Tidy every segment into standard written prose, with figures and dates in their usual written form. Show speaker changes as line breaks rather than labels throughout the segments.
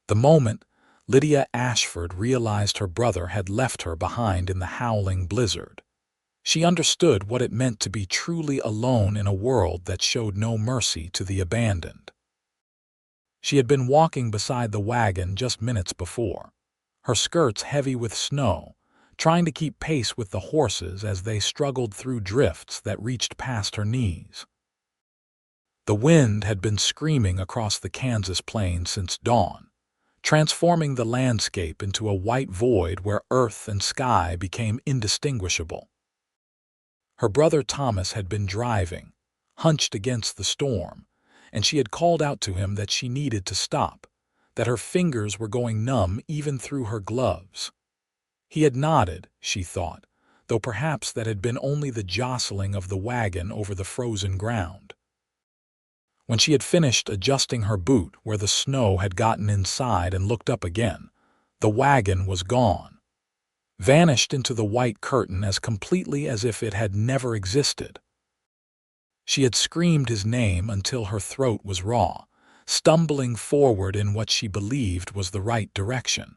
The moment Lydia Ashford realized her brother had left her behind in the howling blizzard, she understood what it meant to be truly alone in a world that showed no mercy to the abandoned. She had been walking beside the wagon just minutes before, her skirts heavy with snow, trying to keep pace with the horses as they struggled through drifts that reached past her knees. The wind had been screaming across the Kansas plains since dawn, transforming the landscape into a white void where earth and sky became indistinguishable. Her brother Thomas had been driving, hunched against the storm, and she had called out to him that she needed to stop, that her fingers were going numb even through her gloves. He had nodded, she thought, though perhaps that had been only the jostling of the wagon over the frozen ground. When she had finished adjusting her boot where the snow had gotten inside and looked up again, the wagon was gone, vanished into the white curtain as completely as if it had never existed. She had screamed his name until her throat was raw, stumbling forward in what she believed was the right direction.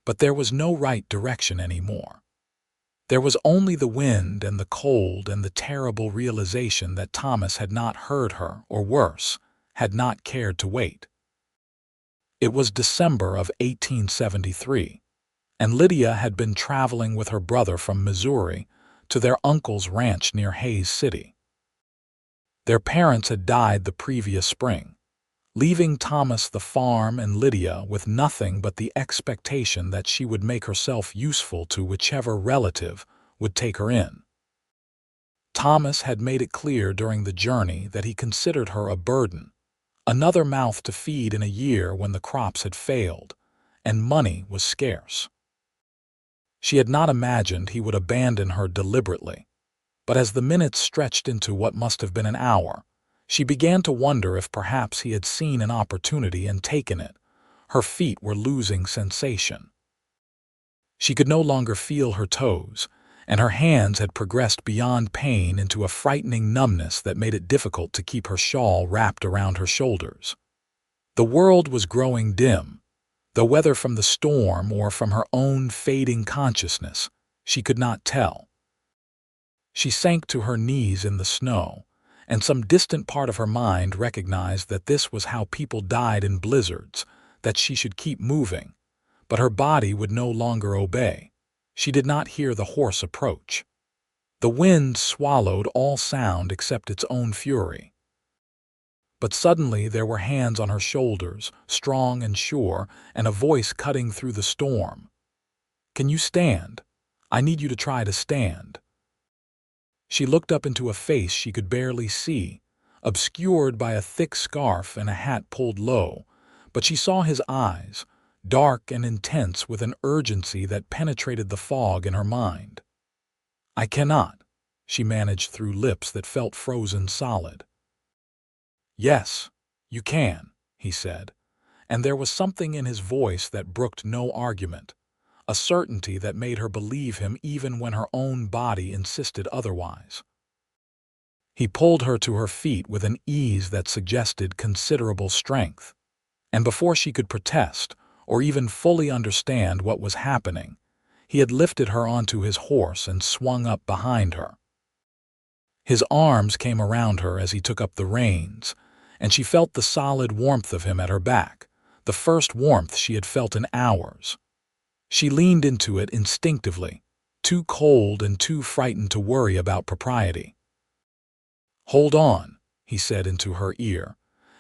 But there was no right direction anymore. There was only the wind and the cold and the terrible realization that Thomas had not heard her, or worse, had not cared to wait. It was December of 1873, and Lydia had been traveling with her brother from Missouri to their uncle's ranch near Hays City. Their parents had died the previous spring, leaving Thomas the farm and Lydia with nothing but the expectation that she would make herself useful to whichever relative would take her in. Thomas had made it clear during the journey that he considered her a burden, another mouth to feed in a year when the crops had failed and money was scarce. She had not imagined he would abandon her deliberately, but as the minutes stretched into what must have been an hour, she began to wonder if perhaps he had seen an opportunity and taken it. Her feet were losing sensation. She could no longer feel her toes, and her hands had progressed beyond pain into a frightening numbness that made it difficult to keep her shawl wrapped around her shoulders. The world was growing dim, though whether from the storm or from her own fading consciousness, she could not tell. She sank to her knees in the snow, and some distant part of her mind recognized that this was how people died in blizzards, that she should keep moving, but her body would no longer obey. She did not hear the horse approach. The wind swallowed all sound except its own fury. But suddenly there were hands on her shoulders, strong and sure, and a voice cutting through the storm. "Can you stand? I need you to try to stand." She looked up into a face she could barely see, obscured by a thick scarf and a hat pulled low, but she saw his eyes, dark and intense with an urgency that penetrated the fog in her mind. "I cannot," she managed through lips that felt frozen solid. "Yes, you can," he said, and there was something in his voice that brooked no argument, a certainty that made her believe him even when her own body insisted otherwise. He pulled her to her feet with an ease that suggested considerable strength, and before she could protest or even fully understand what was happening, he had lifted her onto his horse and swung up behind her. His arms came around her as he took up the reins, and she felt the solid warmth of him at her back, the first warmth she had felt in hours. She leaned into it instinctively, too cold and too frightened to worry about propriety. "Hold on," he said into her ear,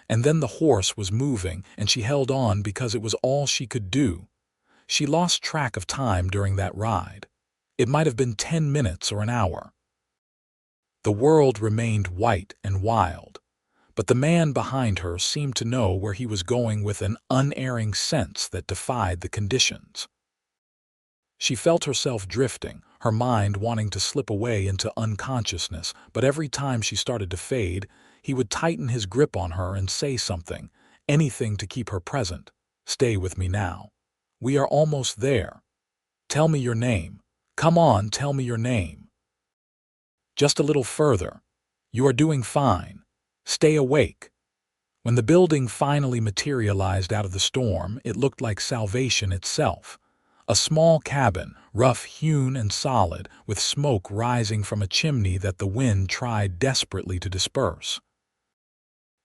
and then the horse was moving and she held on because it was all she could do. She lost track of time during that ride. It might have been 10 minutes or an hour. The world remained white and wild, but the man behind her seemed to know where he was going with an unerring sense that defied the conditions. She felt herself drifting, her mind wanting to slip away into unconsciousness, but every time she started to fade, he would tighten his grip on her and say something, anything to keep her present. "Stay with me now. We are almost there. Tell me your name. Come on, tell me your name. Just a little further. You are doing fine. Stay awake." When the building finally materialized out of the storm, it looked like salvation itself. A small cabin, rough-hewn and solid, with smoke rising from a chimney that the wind tried desperately to disperse.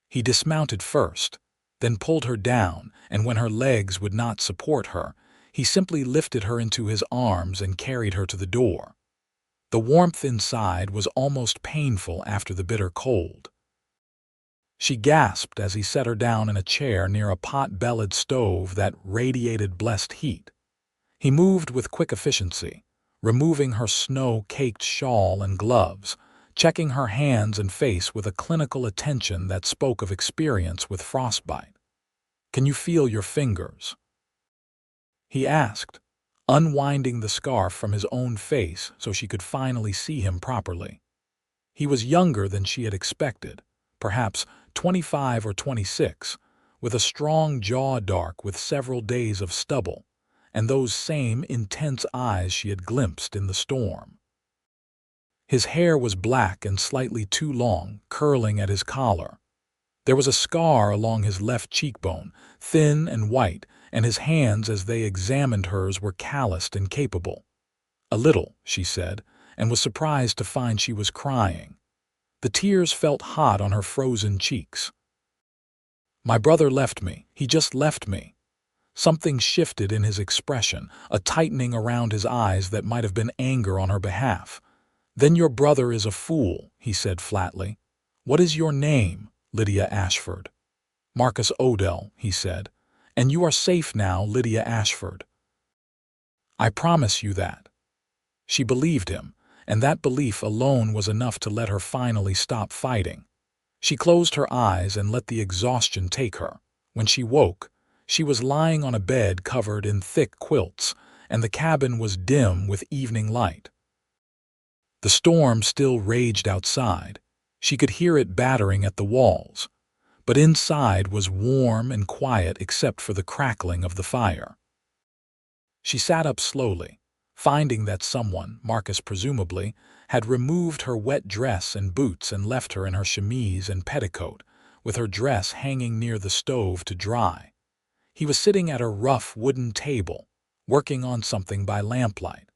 He dismounted first, then pulled her down, and when her legs would not support her, he simply lifted her into his arms and carried her to the door. The warmth inside was almost painful after the bitter cold. She gasped as he set her down in a chair near a pot-bellied stove that radiated blessed heat. He moved with quick efficiency, removing her snow-caked shawl and gloves, checking her hands and face with a clinical attention that spoke of experience with frostbite. "Can you feel your fingers?" he asked, unwinding the scarf from his own face so she could finally see him properly. He was younger than she had expected, perhaps 25 or 26, with a strong jaw dark with several days of stubble, and those same intense eyes she had glimpsed in the storm. His hair was black and slightly too long, curling at his collar. There was a scar along his left cheekbone, thin and white, and his hands as they examined hers were calloused and capable. "A little," she said, and was surprised to find she was crying. The tears felt hot on her frozen cheeks. "My brother left me. He just left me." Something shifted in his expression, a tightening around his eyes that might have been anger on her behalf. "Then your brother is a fool," he said flatly. "What is your name?" "Lydia Ashford." "Marcus Odell," he said. "And you are safe now, Lydia Ashford. I promise you that." She believed him, and that belief alone was enough to let her finally stop fighting. She closed her eyes and let the exhaustion take her. When she woke, she was lying on a bed covered in thick quilts, and the cabin was dim with evening light. The storm still raged outside. She could hear it battering at the walls, but inside was warm and quiet except for the crackling of the fire. She sat up slowly, finding that someone, Marcus presumably, had removed her wet dress and boots and left her in her chemise and petticoat, with her dress hanging near the stove to dry. He was sitting at a rough wooden table, working on something by lamplight.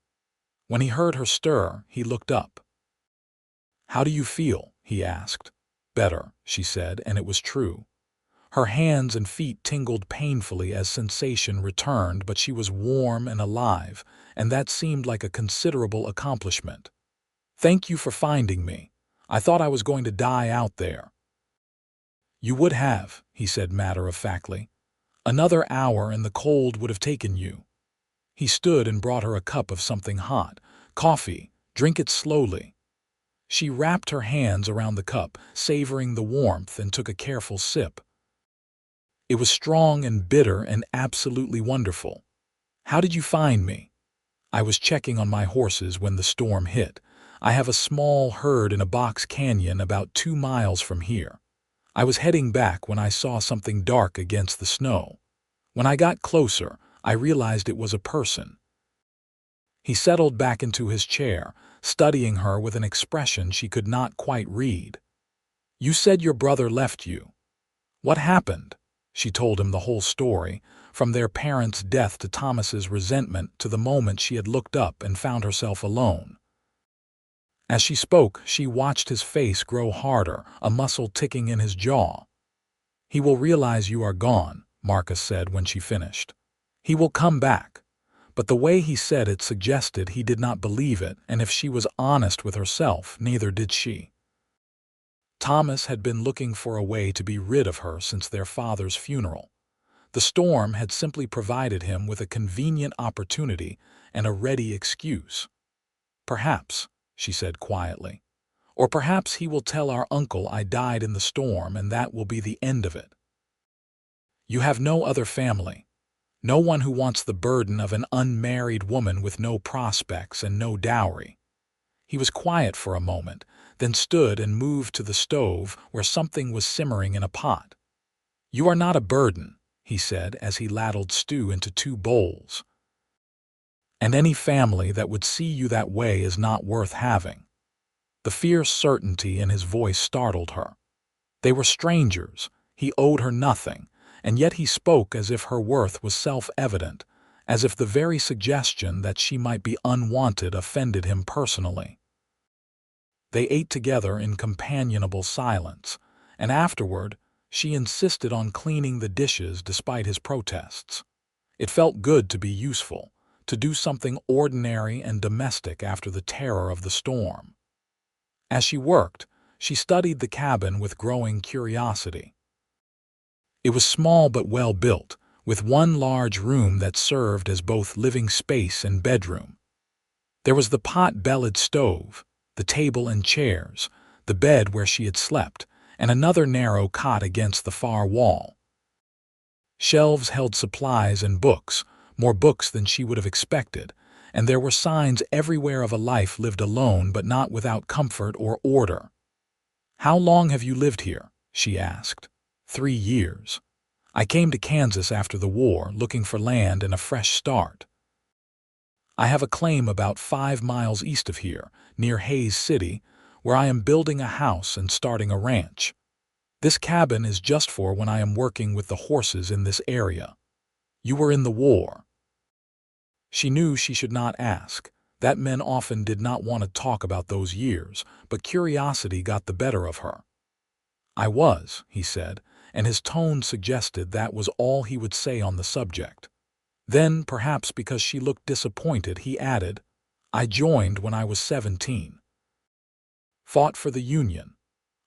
When he heard her stir, he looked up. "How do you feel?" he asked. "Better," she said, and it was true. Her hands and feet tingled painfully as sensation returned, but she was warm and alive, and that seemed like a considerable accomplishment. "Thank you for finding me. I thought I was going to die out there." "You would have," he said matter-of-factly. "Another hour and the cold would have taken you." He stood and brought her a cup of something hot. "Coffee. Drink it slowly." She wrapped her hands around the cup, savoring the warmth, and took a careful sip. It was strong and bitter and absolutely wonderful. "How did you find me?" "I was checking on my horses when the storm hit. I have a small herd in a box canyon about 2 miles from here. I was heading back when I saw something dark against the snow. When I got closer, I realized it was a person." He settled back into his chair, studying her with an expression she could not quite read. "You said your brother left you. What happened?" She told him the whole story, from their parents' death to Thomas's resentment to the moment she had looked up and found herself alone. As she spoke, she watched his face grow harder, a muscle ticking in his jaw. "He will realize you are gone," Marcus said when she finished. "He will come back." But the way he said it suggested he did not believe it, and if she was honest with herself, neither did she. Thomas had been looking for a way to be rid of her since their father's funeral. The storm had simply provided him with a convenient opportunity and a ready excuse. "Perhaps," she said quietly, "or perhaps he will tell our uncle I died in the storm and that will be the end of it. You have no other family. No one who wants the burden of an unmarried woman with no prospects and no dowry." He was quiet for a moment, then stood and moved to the stove where something was simmering in a pot. "You are not a burden," he said as he ladled stew into 2 bowls. "And any family that would see you that way is not worth having." The fierce certainty in his voice startled her. They were strangers, He owed her nothing, and yet he spoke as if her worth was self-evident, as if the very suggestion that she might be unwanted offended him personally. They ate together in companionable silence, and afterward, she insisted on cleaning the dishes despite his protests. It felt good to be useful, to do something ordinary and domestic after the terror of the storm. As she worked, she studied the cabin with growing curiosity. It was small but well built, with one large room that served as both living space and bedroom. There was the pot-bellied stove, the table and chairs, the bed where she had slept, and another narrow cot against the far wall. Shelves held supplies and books, more books than she would have expected, and there were signs everywhere of a life lived alone but not without comfort or order. "How long have you lived here?" she asked. 3 years. I came to Kansas after the war, looking for land and a fresh start. I have a claim about 5 miles east of here, near Hays City, where I am building a house and starting a ranch. This cabin is just for when I am working with the horses in this area. You were in the war. She knew she should not ask. That men often did not want to talk about those years, but curiosity got the better of her. "I was," he said, and his tone suggested that was all he would say on the subject. Then, perhaps because she looked disappointed, he added, "I joined when I was 17. Fought for the Union.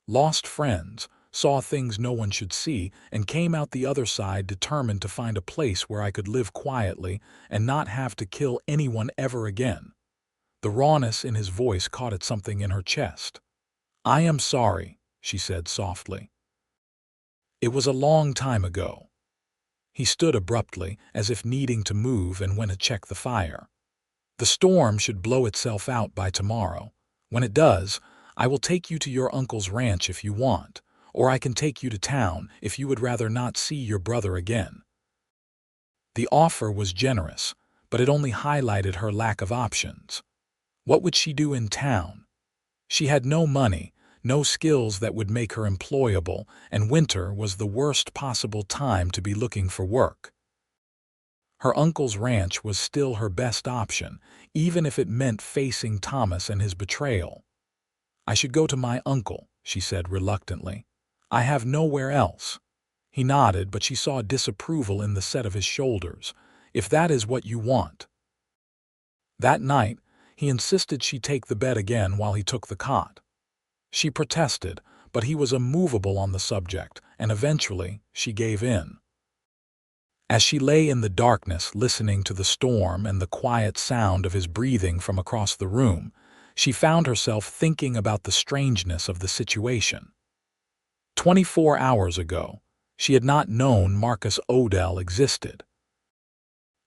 Lost friends, saw things no one should see, and came out the other side determined to find a place where I could live quietly and not have to kill anyone ever again." The rawness in his voice caught at something in her chest. "I am sorry," she said softly. "It was a long time ago." He stood abruptly, as if needing to move, and went to check the fire. "The storm should blow itself out by tomorrow. When it does, I will take you to your uncle's ranch if you want, or I can take you to town if you would rather not see your brother again." The offer was generous, but it only highlighted her lack of options. What would she do in town? She had no money, no skills that would make her employable, and winter was the worst possible time to be looking for work. Her uncle's ranch was still her best option, even if it meant facing Thomas and his betrayal. "I should go to my uncle," she said reluctantly. "I have nowhere else." He nodded, but she saw disapproval in the set of his shoulders. "If that is what you want." That night, he insisted she take the bed again while he took the cot. She protested, but he was immovable on the subject, and eventually she gave in. As she lay in the darkness listening to the storm and the quiet sound of his breathing from across the room, she found herself thinking about the strangeness of the situation. 24 hours ago, she had not known Marcus Odell existed.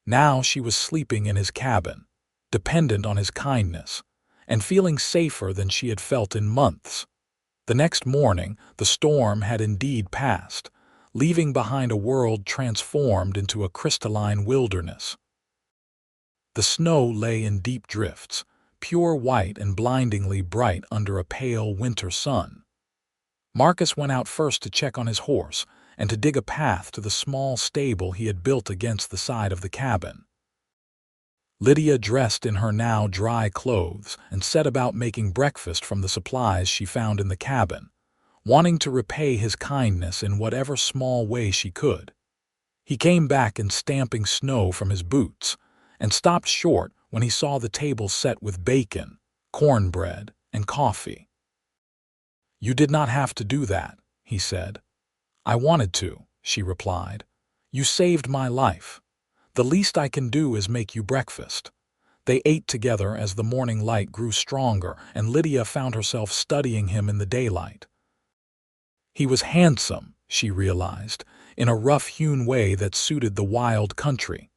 Now she was sleeping in his cabin, dependent on his kindness, and feeling safer than she had felt in months. The next morning, the storm had indeed passed, leaving behind a world transformed into a crystalline wilderness. The snow lay in deep drifts, pure white and blindingly bright under a pale winter sun. Marcus went out first to check on his horse and to dig a path to the small stable he had built against the side of the cabin. Lydia dressed in her now dry clothes and set about making breakfast from the supplies she found in the cabin, wanting to repay his kindness in whatever small way she could. He came back in stamping snow from his boots, and stopped short when he saw the table set with bacon, cornbread, and coffee. "You did not have to do that," he said. "I wanted to," she replied. "You saved my life. The least I can do is make you breakfast." They ate together as the morning light grew stronger, and Lydia found herself studying him in the daylight. He was handsome, she realized, in a rough-hewn way that suited the wild country.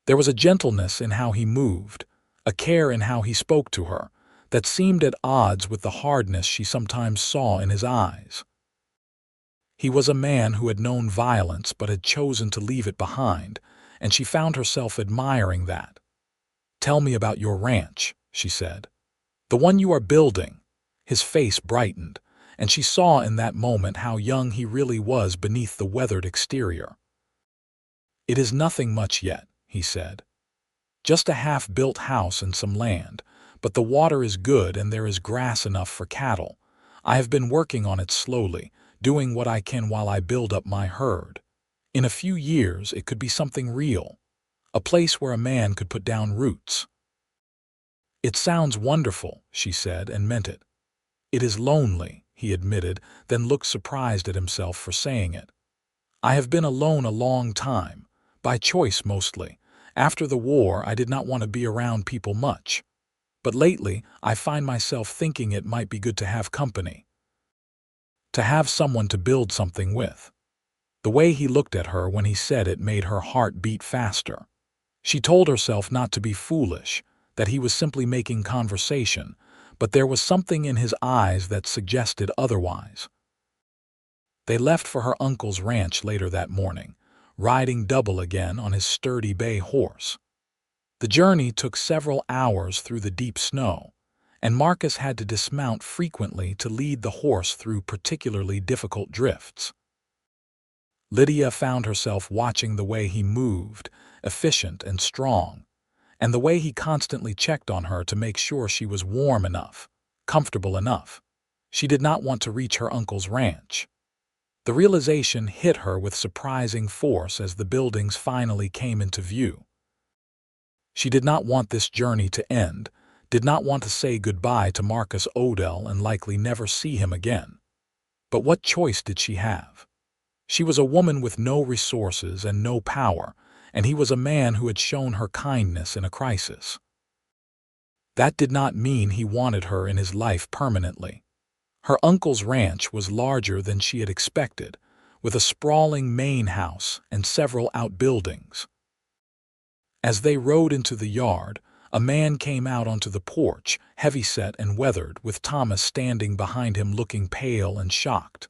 There was a gentleness in how he moved, a care in how he spoke to her, that seemed at odds with the hardness she sometimes saw in his eyes. He was a man who had known violence but had chosen to leave it behind, and she found herself admiring that. "Tell me about your ranch," she said. "The one you are building." His face brightened, and she saw in that moment how young he really was beneath the weathered exterior. "It is nothing much yet," he said. "Just a half-built house and some land, but the water is good and there is grass enough for cattle. I have been working on it slowly, doing what I can while I build up my herd. In a few years it could be something real, a place where a man could put down roots." "It sounds wonderful," she said, and meant it. "It is lonely," he admitted, then looked surprised at himself for saying it. "I have been alone a long time, by choice mostly. After the war, I did not want to be around people much. But lately, I find myself thinking it might be good to have company. To have someone to build something with." The way he looked at her when he said it made her heart beat faster. She told herself not to be foolish, that he was simply making conversation, but there was something in his eyes that suggested otherwise. They left for her uncle's ranch later that morning, riding double again on his sturdy bay horse. The journey took several hours through the deep snow, and Marcus had to dismount frequently to lead the horse through particularly difficult drifts. Lydia found herself watching the way he moved, efficient and strong, and the way he constantly checked on her to make sure she was warm enough, comfortable enough. She did not want to reach her uncle's ranch. The realization hit her with surprising force as the buildings finally came into view. She did not want this journey to end, did not want to say goodbye to Marcus Odell and likely never see him again. But what choice did she have? She was a woman with no resources and no power, and he was a man who had shown her kindness in a crisis. That did not mean he wanted her in his life permanently. Her uncle's ranch was larger than she had expected, with a sprawling main house and several outbuildings. As they rode into the yard, a man came out onto the porch, heavyset and weathered, with Thomas standing behind him looking pale and shocked.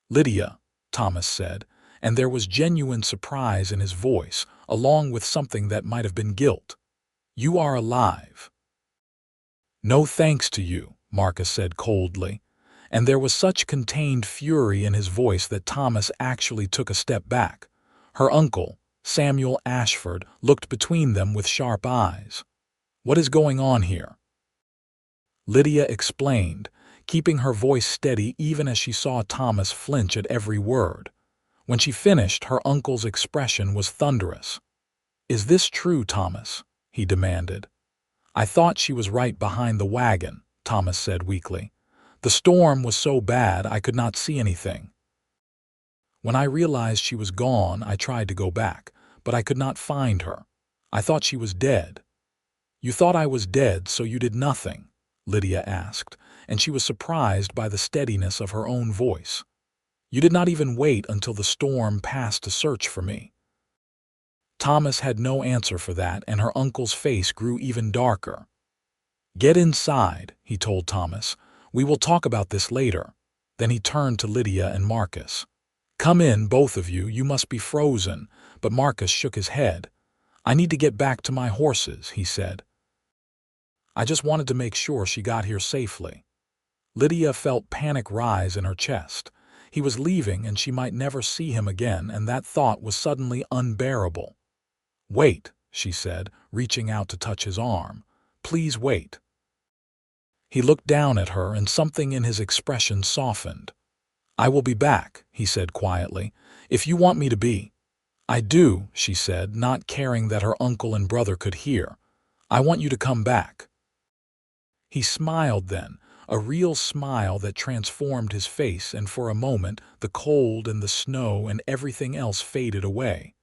"Lydia," Thomas said, and there was genuine surprise in his voice, along with something that might have been guilt. "You are alive." "No thanks to you," Marcus said coldly, and there was such contained fury in his voice that Thomas actually took a step back. Her uncle, Samuel Ashford, looked between them with sharp eyes. "What is going on here?" Lydia explained, keeping her voice steady even as she saw Thomas flinch at every word. When she finished, her uncle's expression was thunderous. "Is this true, Thomas?" he demanded. "I thought she was right behind the wagon," Thomas said weakly. "The storm was so bad I could not see anything. When I realized she was gone, I tried to go back, but I could not find her. I thought she was dead." "You thought I was dead, so you did nothing?" Lydia asked, and she was surprised by the steadiness of her own voice. "You did not even wait until the storm passed to search for me?" Thomas had no answer for that, and her uncle's face grew even darker. "Get inside," he told Thomas. "We will talk about this later." Then he turned to Lydia and Marcus. "Come in, both of you. You must be frozen." But Marcus shook his head. "I need to get back to my horses," he said. "I just wanted to make sure she got here safely." Lydia felt panic rise in her chest. He was leaving and she might never see him again, and that thought was suddenly unbearable. "Wait," she said, reaching out to touch his arm. "Please wait." He looked down at her and something in his expression softened. "I will be back," he said quietly, "if you want me to be." "I do," she said, not caring that her uncle and brother could hear. "I want you to come back." He smiled then, a real smile that transformed his face, and for a moment the cold and the snow and everything else faded away.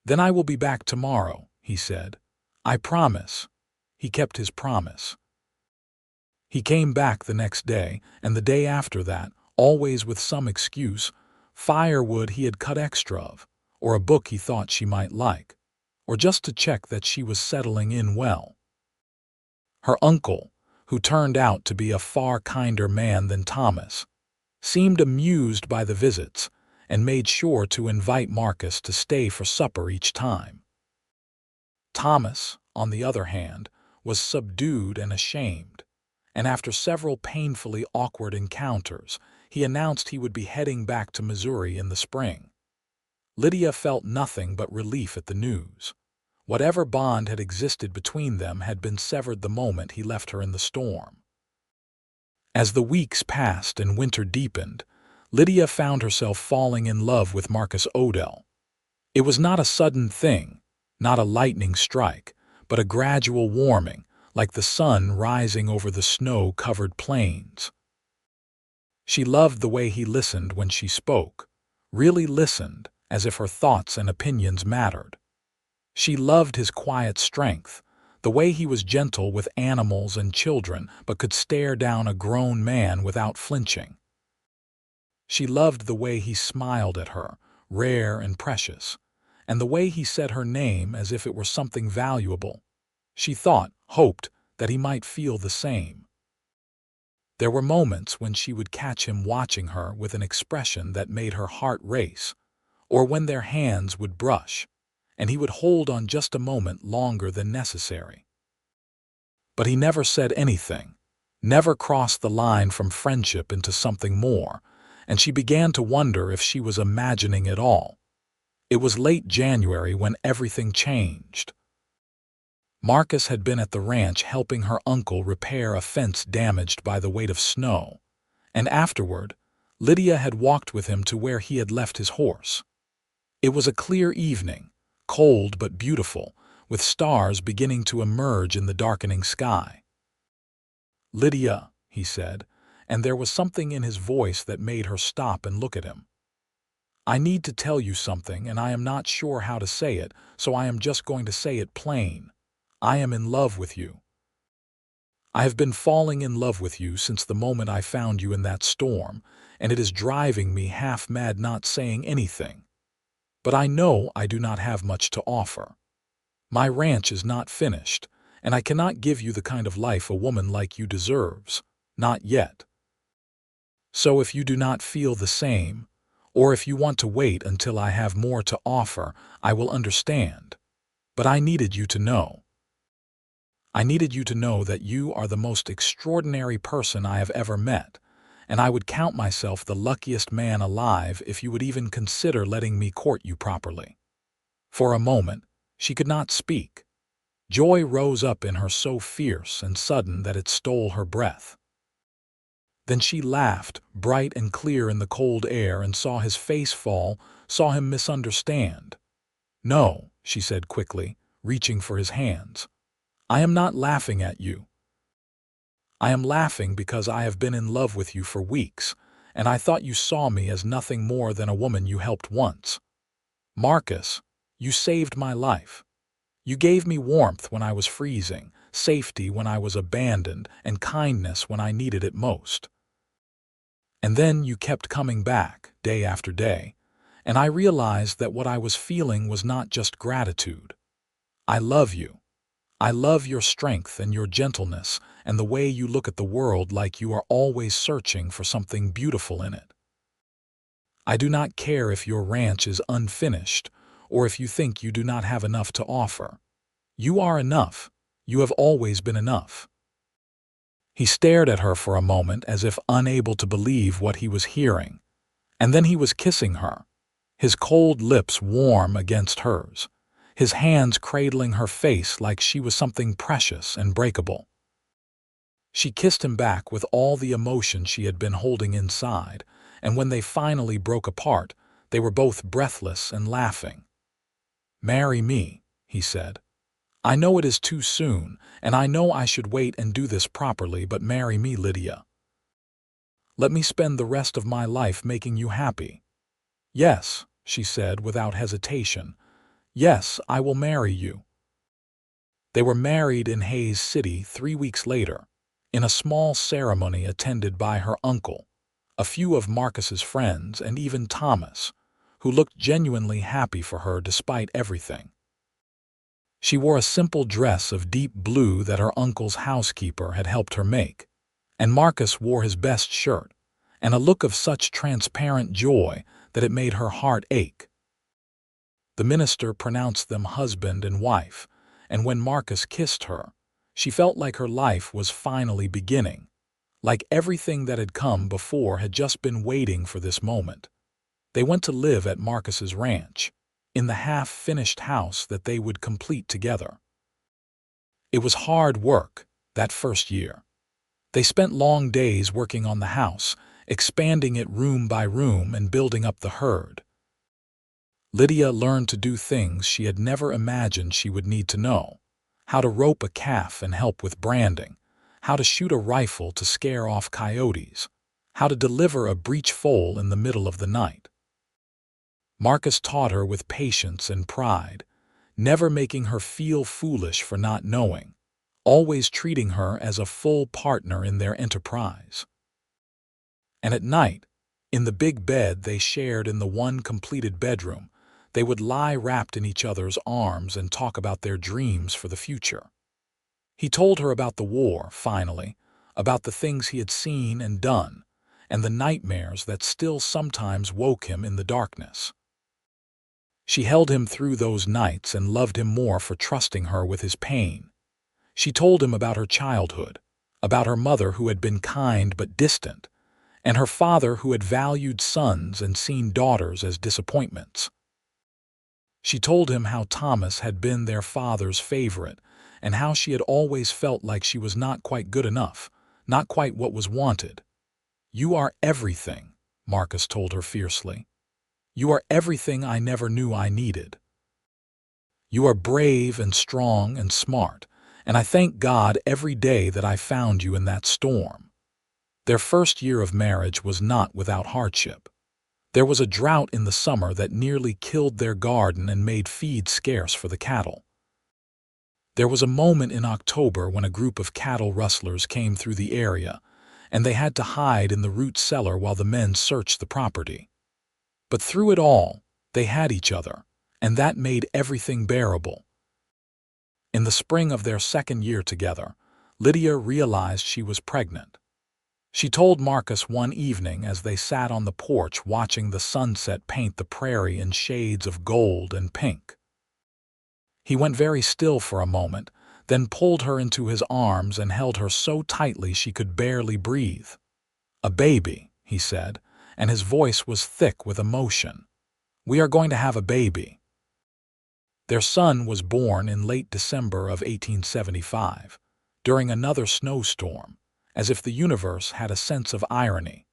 "Then I will be back tomorrow," he said. "I promise." He kept his promise. He came back the next day, and the day after that, always with some excuse: firewood he had cut extra of, or a book he thought she might like, or just to check that she was settling in well. Her uncle, who turned out to be a far kinder man than Thomas, seemed amused by the visits and made sure to invite Marcus to stay for supper each time. Thomas, on the other hand, was subdued and ashamed, and after several painfully awkward encounters, he announced he would be heading back to Missouri in the spring. Lydia felt nothing but relief at the news. Whatever bond had existed between them had been severed the moment he left her in the storm. As the weeks passed and winter deepened, Lydia found herself falling in love with Marcus Odell. It was not a sudden thing, not a lightning strike, but a gradual warming, like the sun rising over the snow-covered plains. She loved the way he listened when she spoke, really listened, as if her thoughts and opinions mattered. She loved his quiet strength, the way he was gentle with animals and children but could stare down a grown man without flinching. She loved the way he smiled at her, rare and precious, and the way he said her name as if it were something valuable. She thought, hoped, that he might feel the same. There were moments when she would catch him watching her with an expression that made her heart race, or when their hands would brush, and he would hold on just a moment longer than necessary. But he never said anything, never crossed the line from friendship into something more, and she began to wonder if she was imagining it all. It was late January when everything changed. Marcus had been at the ranch helping her uncle repair a fence damaged by the weight of snow, and afterward, Lydia had walked with him to where he had left his horse. It was a clear evening, cold but beautiful, with stars beginning to emerge in the darkening sky. "Lydia," he said, and there was something in his voice that made her stop and look at him. "I need to tell you something, and I am not sure how to say it, so I am just going to say it plain. I am in love with you. I have been falling in love with you since the moment I found you in that storm, and it is driving me half mad not saying anything. But I know I do not have much to offer. My ranch is not finished, and I cannot give you the kind of life a woman like you deserves, not yet. So if you do not feel the same, or if you want to wait until I have more to offer, I will understand. But I needed you to know. I needed you to know that you are the most extraordinary person I have ever met, and I would count myself the luckiest man alive if you would even consider letting me court you properly." For a moment, she could not speak. Joy rose up in her so fierce and sudden that it stole her breath. Then she laughed, bright and clear in the cold air, and saw his face fall, saw him misunderstand. "No," she said quickly, reaching for his hands. "I am not laughing at you. I am laughing because I have been in love with you for weeks, and I thought you saw me as nothing more than a woman you helped once. Marcus, you saved my life. You gave me warmth when I was freezing, safety when I was abandoned, and kindness when I needed it most. And then you kept coming back, day after day, and I realized that what I was feeling was not just gratitude. I love you. I love your strength and your gentleness and the way you look at the world like you are always searching for something beautiful in it. I do not care if your ranch is unfinished or if you think you do not have enough to offer. You are enough. You have always been enough." He stared at her for a moment as if unable to believe what he was hearing, and then he was kissing her, his cold lips warm against hers, his hands cradling her face like she was something precious and breakable. She kissed him back with all the emotion she had been holding inside, and when they finally broke apart, they were both breathless and laughing. "Marry me," he said. "I know it is too soon, and I know I should wait and do this properly, but marry me, Lydia. Let me spend the rest of my life making you happy." "Yes," she said without hesitation. "Yes, I will marry you." They were married in Hays City 3 weeks later, in a small ceremony attended by her uncle, a few of Marcus's friends, and even Thomas, who looked genuinely happy for her despite everything. She wore a simple dress of deep blue that her uncle's housekeeper had helped her make, and Marcus wore his best shirt, and a look of such transparent joy that it made her heart ache. The minister pronounced them husband and wife, and when Marcus kissed her, she felt like her life was finally beginning, Like everything that had come before had just been waiting for this moment. They went to live at Marcus's ranch, in the half-finished house that they would complete together. It was hard work, that first year. They spent long days working on the house, expanding it room by room and building up the herd. Lydia learned to do things she had never imagined she would need to know: how to rope a calf and help with branding, how to shoot a rifle to scare off coyotes, how to deliver a breech foal in the middle of the night. Marcus taught her with patience and pride, never making her feel foolish for not knowing, always treating her as a full partner in their enterprise. And at night, in the big bed they shared in the one completed bedroom, they would lie wrapped in each other's arms and talk about their dreams for the future. He told her about the war, finally, about the things he had seen and done, and the nightmares that still sometimes woke him in the darkness. She held him through those nights and loved him more for trusting her with his pain. She told him about her childhood, about her mother who had been kind but distant, and her father who had valued sons and seen daughters as disappointments. She told him how Thomas had been their father's favorite, and how she had always felt like she was not quite good enough, not quite what was wanted. "You are everything," Marcus told her fiercely. "You are everything I never knew I needed. You are brave and strong and smart, and I thank God every day that I found you in that storm." Their first year of marriage was not without hardship. There was a drought in the summer that nearly killed their garden and made feed scarce for the cattle. There was a moment in October when a group of cattle rustlers came through the area, and they had to hide in the root cellar while the men searched the property. But through it all, they had each other, and that made everything bearable. In the spring of their second year together, Lydia realized she was pregnant. She told Marcus one evening as they sat on the porch watching the sunset paint the prairie in shades of gold and pink. He went very still for a moment, then pulled her into his arms and held her so tightly she could barely breathe. "A baby," he said, and his voice was thick with emotion. "We are going to have a baby." Their son was born in late December of 1875, during another snowstorm, as if the universe had a sense of irony.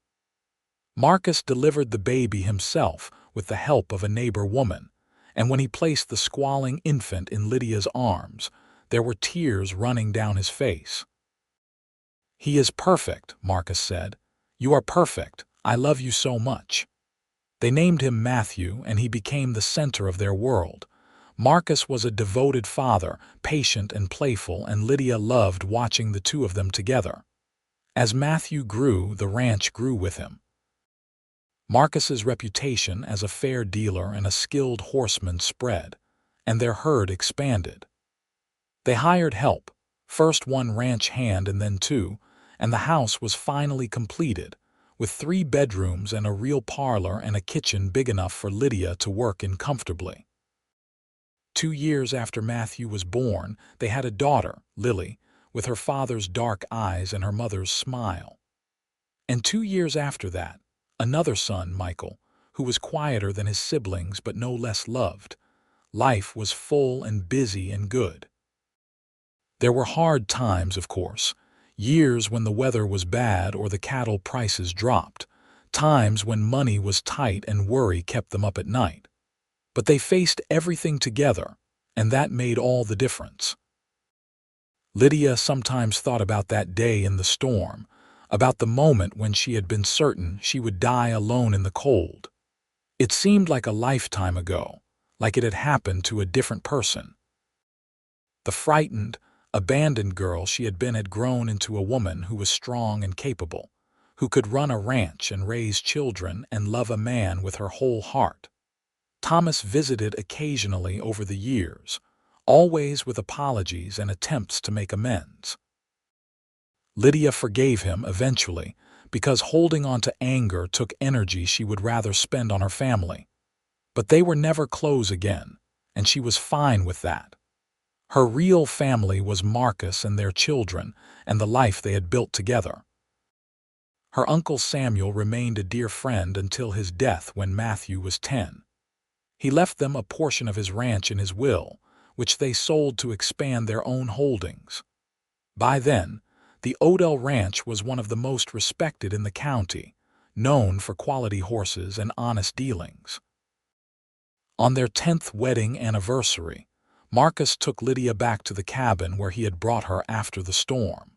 Marcus delivered the baby himself with the help of a neighbor woman, and when he placed the squalling infant in Lydia's arms, there were tears running down his face. "He is perfect," Marcus said. "You are perfect. I love you so much." They named him Matthew, and he became the center of their world. Marcus was a devoted father, patient and playful, and Lydia loved watching the two of them together. As Matthew grew, the ranch grew with him. Marcus's reputation as a fair dealer and a skilled horseman spread, and their herd expanded. They hired help, first one ranch hand and then two, and the house was finally completed, with 3 bedrooms and a real parlor and a kitchen big enough for Lydia to work in comfortably. 2 years after Matthew was born, they had a daughter, Lily, with her father's dark eyes and her mother's smile. And 2 years after that, another son, Michael, who was quieter than his siblings but no less loved. Life was full and busy and good. There were hard times, of course, years when the weather was bad or the cattle prices dropped, times when money was tight and worry kept them up at night. But they faced everything together, and that made all the difference. Lydia sometimes thought about that day in the storm, about the moment when she had been certain she would die alone in the cold. It seemed like a lifetime ago, like it had happened to a different person. The frightened, abandoned girl she had been had grown into a woman who was strong and capable, who could run a ranch and raise children and love a man with her whole heart. Thomas visited occasionally over the years, always with apologies and attempts to make amends. Lydia forgave him eventually, because holding on to anger took energy she would rather spend on her family. But they were never close again, and she was fine with that. Her real family was Marcus and their children, and the life they had built together. Her uncle Samuel remained a dear friend until his death when Matthew was 10. He left them a portion of his ranch in his will, which they sold to expand their own holdings. By then, the Odell Ranch was one of the most respected in the county, known for quality horses and honest dealings. On their 10th wedding anniversary, Marcus took Lydia back to the cabin where he had brought her after the storm.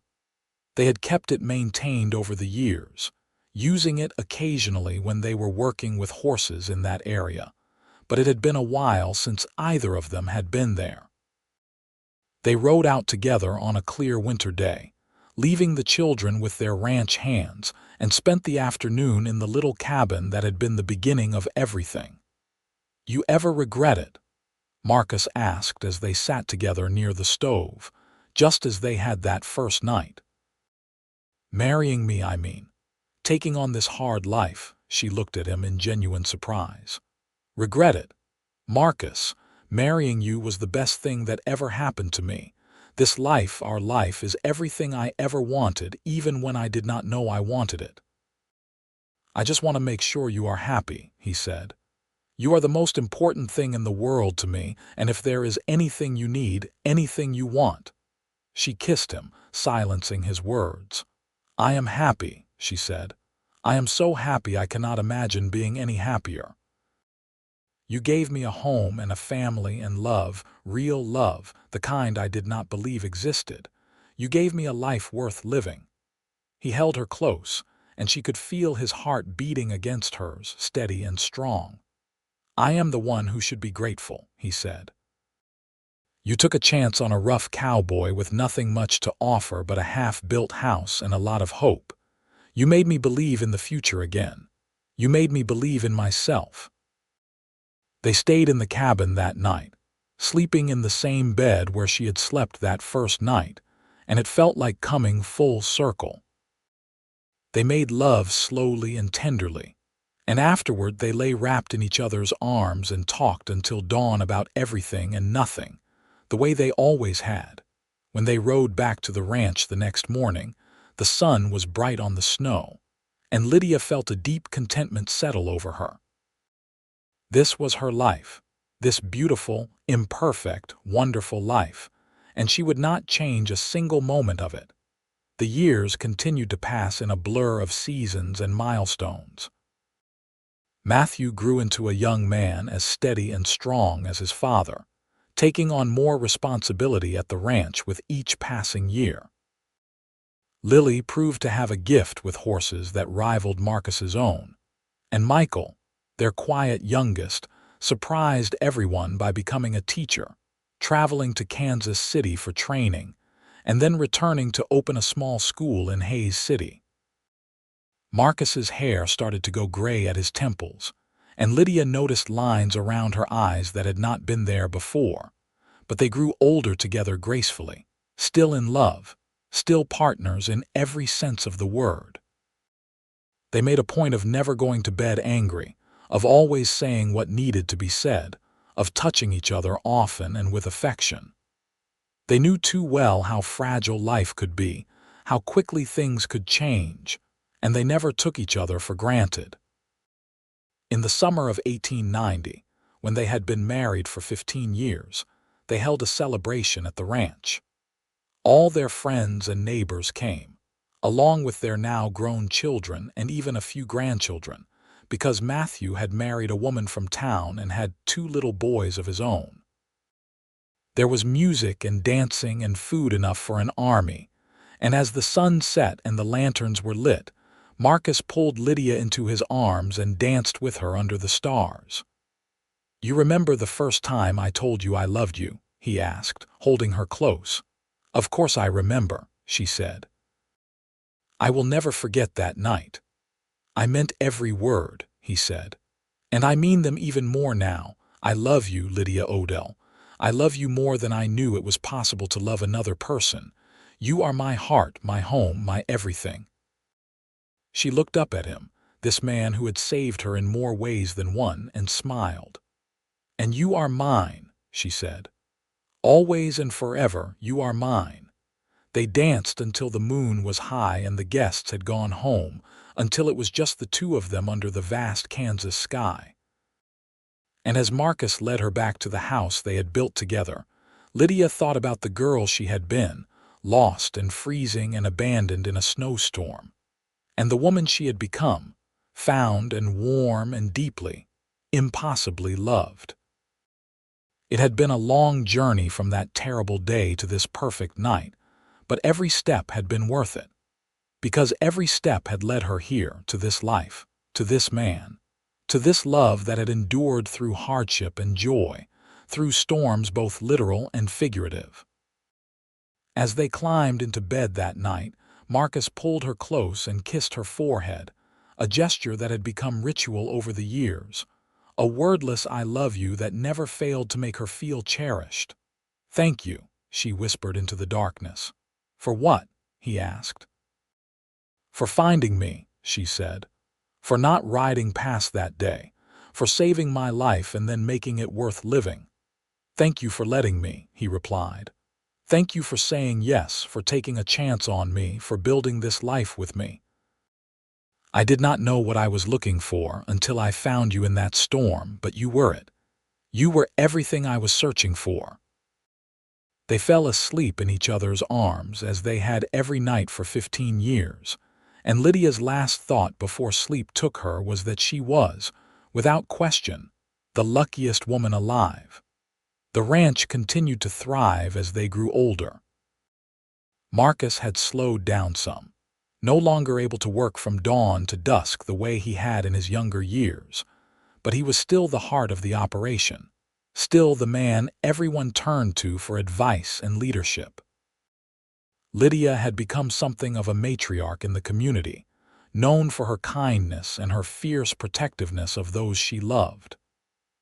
They had kept it maintained over the years, using it occasionally when they were working with horses in that area, but it had been a while since either of them had been there. They rode out together on a clear winter day, leaving the children with their ranch hands, and spent the afternoon in the little cabin that had been the beginning of everything. "You ever regret it?" Marcus asked as they sat together near the stove, just as they had that first night. "Marrying me, I mean. Taking on this hard life," she looked at him in genuine surprise. "Regret it? Marcus, marrying you was the best thing that ever happened to me. This life, our life, is everything I ever wanted, even when I did not know I wanted it." "I just want to make sure you are happy," he said. "You are the most important thing in the world to me, and if there is anything you need, anything you want." She kissed him, silencing his words. "I am happy," she said. "I am so happy I cannot imagine being any happier. You gave me a home and a family and love, real love, the kind I did not believe existed. You gave me a life worth living." He held her close, and she could feel his heart beating against hers, steady and strong. "I am the one who should be grateful," he said. "You took a chance on a rough cowboy with nothing much to offer but a half-built house and a lot of hope. You made me believe in the future again. You made me believe in myself." They stayed in the cabin that night, sleeping in the same bed where she had slept that first night, and it felt like coming full circle. They made love slowly and tenderly, and afterward they lay wrapped in each other's arms and talked until dawn about everything and nothing, the way they always had. When they rode back to the ranch the next morning, the sun was bright on the snow, and Lydia felt a deep contentment settle over her. This was her life, this beautiful, imperfect, wonderful life, and she would not change a single moment of it. The years continued to pass in a blur of seasons and milestones. Matthew grew into a young man as steady and strong as his father, taking on more responsibility at the ranch with each passing year. Lily proved to have a gift with horses that rivaled Marcus's own, and Michael, their quiet youngest, surprised everyone by becoming a teacher, traveling to Kansas City for training, and then returning to open a small school in Hays City. Marcus's hair started to go gray at his temples, and Lydia noticed lines around her eyes that had not been there before, but they grew older together gracefully, still in love, still partners in every sense of the word. They made a point of never going to bed angry, of always saying what needed to be said, of touching each other often and with affection. They knew too well how fragile life could be, how quickly things could change, and they never took each other for granted. In the summer of 1890, when they had been married for 15 years, they held a celebration at the ranch. All their friends and neighbors came, along with their now grown children and even a few grandchildren, because Matthew had married a woman from town and had 2 little boys of his own. There was music and dancing and food enough for an army, and as the sun set and the lanterns were lit, Marcus pulled Lydia into his arms and danced with her under the stars. "You remember the first time I told you I loved you?" he asked, holding her close. "Of course I remember," she said. "I will never forget that night." "I meant every word," he said. "And I mean them even more now. I love you, Lydia Odell. I love you more than I knew it was possible to love another person. You are my heart, my home, my everything." She looked up at him, this man who had saved her in more ways than one, and smiled. "And you are mine," she said. "Always and forever, you are mine." They danced until the moon was high and the guests had gone home, until it was just the two of them under the vast Kansas sky. And as Marcus led her back to the house they had built together, Lydia thought about the girl she had been, lost and freezing and abandoned in a snowstorm, and the woman she had become, found and warm and deeply, impossibly loved. It had been a long journey from that terrible day to this perfect night, but every step had been worth it, because every step had led her here, to this life, to this man, to this love that had endured through hardship and joy, through storms both literal and figurative. As they climbed into bed that night, Marcus pulled her close and kissed her forehead, a gesture that had become ritual over the years, a wordless "I love you" that never failed to make her feel cherished. "Thank you," she whispered into the darkness. "For what?" he asked. "For finding me," she said. "For not riding past that day. For saving my life and then making it worth living." "Thank you for letting me," he replied. "Thank you for saying yes, for taking a chance on me, for building this life with me. I did not know what I was looking for until I found you in that storm, but you were it. You were everything I was searching for." They fell asleep in each other's arms as they had every night for 15 years, and Lydia's last thought before sleep took her was that she was, without question, the luckiest woman alive. The ranch continued to thrive as they grew older. Marcus had slowed down some, no longer able to work from dawn to dusk the way he had in his younger years, but he was still the heart of the operation, still the man everyone turned to for advice and leadership. Lydia had become something of a matriarch in the community, known for her kindness and her fierce protectiveness of those she loved.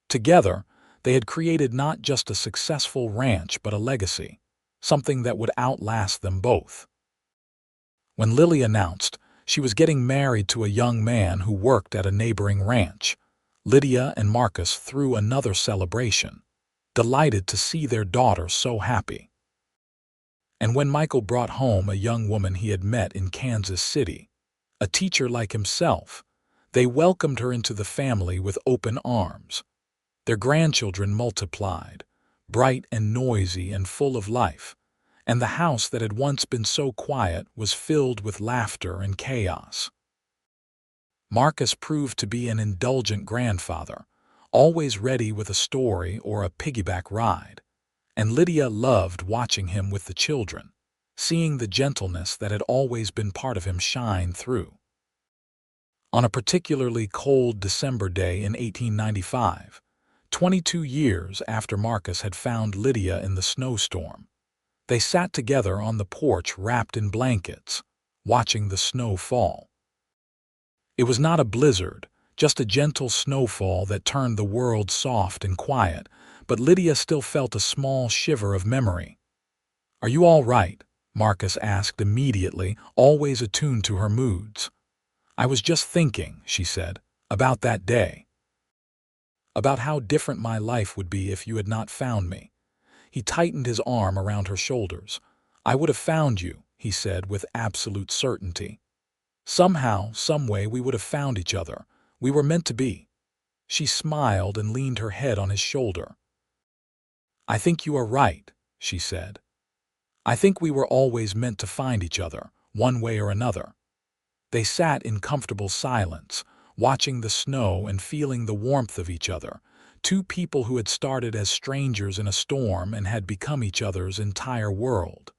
Together, they had created not just a successful ranch but a legacy, something that would outlast them both. When Lily announced she was getting married to a young man who worked at a neighboring ranch, Lydia and Marcus threw another celebration, delighted to see their daughter so happy. And when Michael brought home a young woman he had met in Kansas City, a teacher like himself, they welcomed her into the family with open arms. Their grandchildren multiplied, bright and noisy and full of life, and the house that had once been so quiet was filled with laughter and chaos. Marcus proved to be an indulgent grandfather, always ready with a story or a piggyback ride, and Lydia loved watching him with the children, seeing the gentleness that had always been part of him shine through. On a particularly cold December day in 1895, 22 years after Marcus had found Lydia in the snowstorm, they sat together on the porch wrapped in blankets, watching the snow fall. It was not a blizzard, just a gentle snowfall that turned the world soft and quiet, but Lydia still felt a small shiver of memory. "Are you all right?" Marcus asked immediately, always attuned to her moods. "I was just thinking," she said, "about that day. About how different my life would be if you had not found me." He tightened his arm around her shoulders. "I would have found you," he said with absolute certainty. "Somehow, someway we would have found each other. We were meant to be." She smiled and leaned her head on his shoulder. "I think you are right," she said. "I think we were always meant to find each other, one way or another." They sat in comfortable silence, watching the snow and feeling the warmth of each other, two people who had started as strangers in a storm and had become each other's entire world.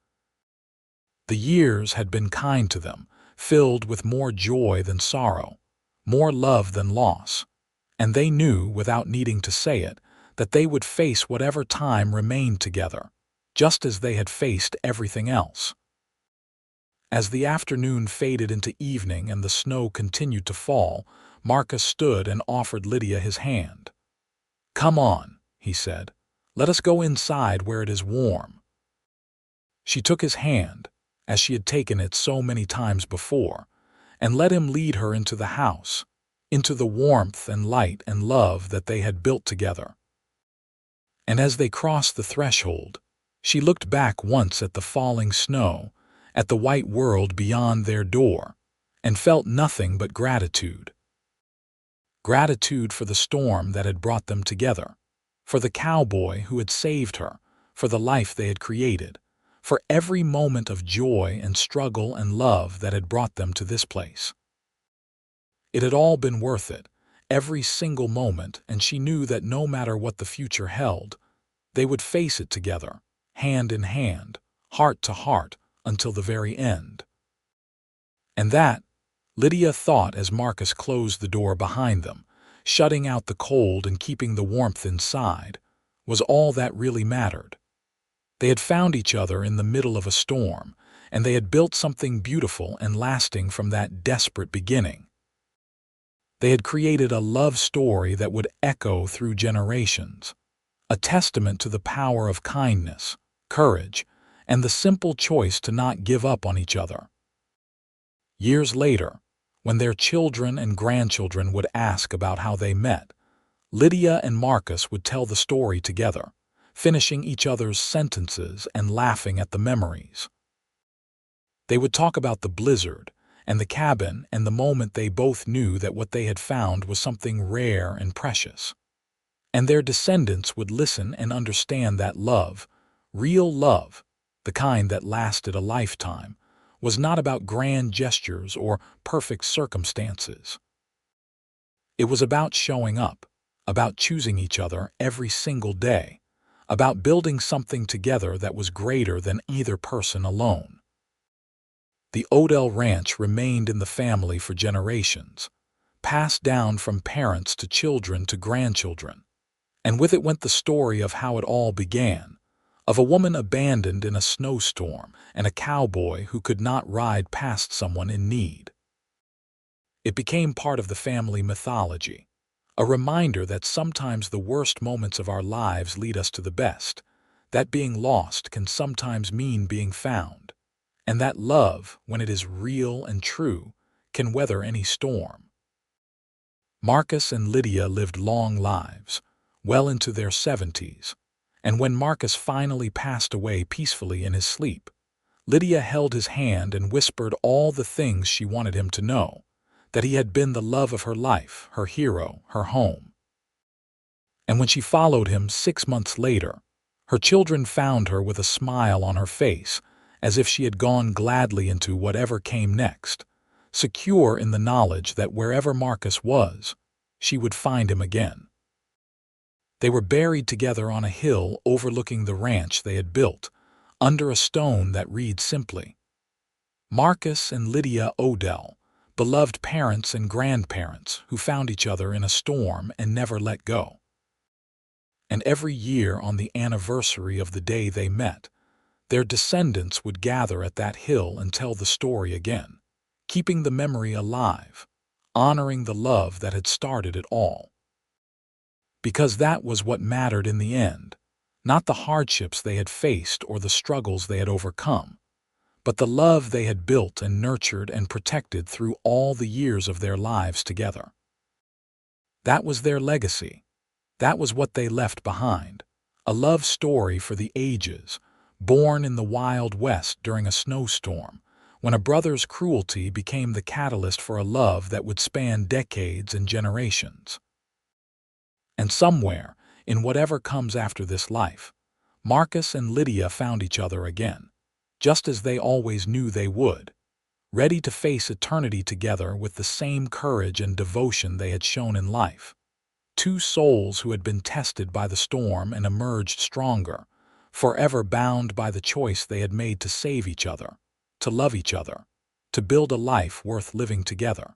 The years had been kind to them, filled with more joy than sorrow, more love than loss, and they knew, without needing to say it, that they would face whatever time remained together, just as they had faced everything else. As the afternoon faded into evening and the snow continued to fall, Marcus stood and offered Lydia his hand. "Come on," he said. "Let us go inside where it is warm." She took his hand, as she had taken it so many times before, and let him lead her into the house, into the warmth and light and love that they had built together. And as they crossed the threshold, she looked back once at the falling snow, at the white world beyond their door, and felt nothing but gratitude. Gratitude for the storm that had brought them together, for the cowboy who had saved her, for the life they had created, for every moment of joy and struggle and love that had brought them to this place. It had all been worth it, every single moment, and she knew that no matter what the future held, they would face it together, hand in hand, heart to heart, until the very end. And that, Lydia thought as Marcus closed the door behind them, shutting out the cold and keeping the warmth inside, was all that really mattered. They had found each other in the middle of a storm, and they had built something beautiful and lasting from that desperate beginning. They had created a love story that would echo through generations, a testament to the power of kindness, courage, and the simple choice to not give up on each other. Years later, when their children and grandchildren would ask about how they met, Lydia and Marcus would tell the story together, finishing each other's sentences and laughing at the memories. They would talk about the blizzard and the cabin and the moment they both knew that what they had found was something rare and precious. And their descendants would listen and understand that love, real love, the kind that lasted a lifetime, was not about grand gestures or perfect circumstances. It was about showing up, about choosing each other every single day, about building something together that was greater than either person alone. The Odell Ranch remained in the family for generations, passed down from parents to children to grandchildren, and with it went the story of how it all began, of a woman abandoned in a snowstorm and a cowboy who could not ride past someone in need. It became part of the family mythology, a reminder that sometimes the worst moments of our lives lead us to the best, that being lost can sometimes mean being found, and that love, when it is real and true, can weather any storm. Marcus and Lydia lived long lives, well into their 70s, and when Marcus finally passed away peacefully in his sleep, Lydia held his hand and whispered all the things she wanted him to know, that he had been the love of her life, her hero, her home. And when she followed him 6 months later, her children found her with a smile on her face, as if she had gone gladly into whatever came next, secure in the knowledge that wherever Marcus was, she would find him again. They were buried together on a hill overlooking the ranch they had built, under a stone that read simply, Marcus and Lydia Odell, beloved parents and grandparents who found each other in a storm and never let go. And every year on the anniversary of the day they met, their descendants would gather at that hill and tell the story again, keeping the memory alive, honoring the love that had started it all. Because that was what mattered in the end, not the hardships they had faced or the struggles they had overcome, but the love they had built and nurtured and protected through all the years of their lives together. That was their legacy. That was what they left behind, a love story for the ages, born in the Wild West during a snowstorm, when a brother's cruelty became the catalyst for a love that would span decades and generations. And somewhere, in whatever comes after this life, Marcus and Lydia found each other again, just as they always knew they would, ready to face eternity together with the same courage and devotion they had shown in life. Two souls who had been tested by the storm and emerged stronger, forever bound by the choice they had made to save each other, to love each other, to build a life worth living together.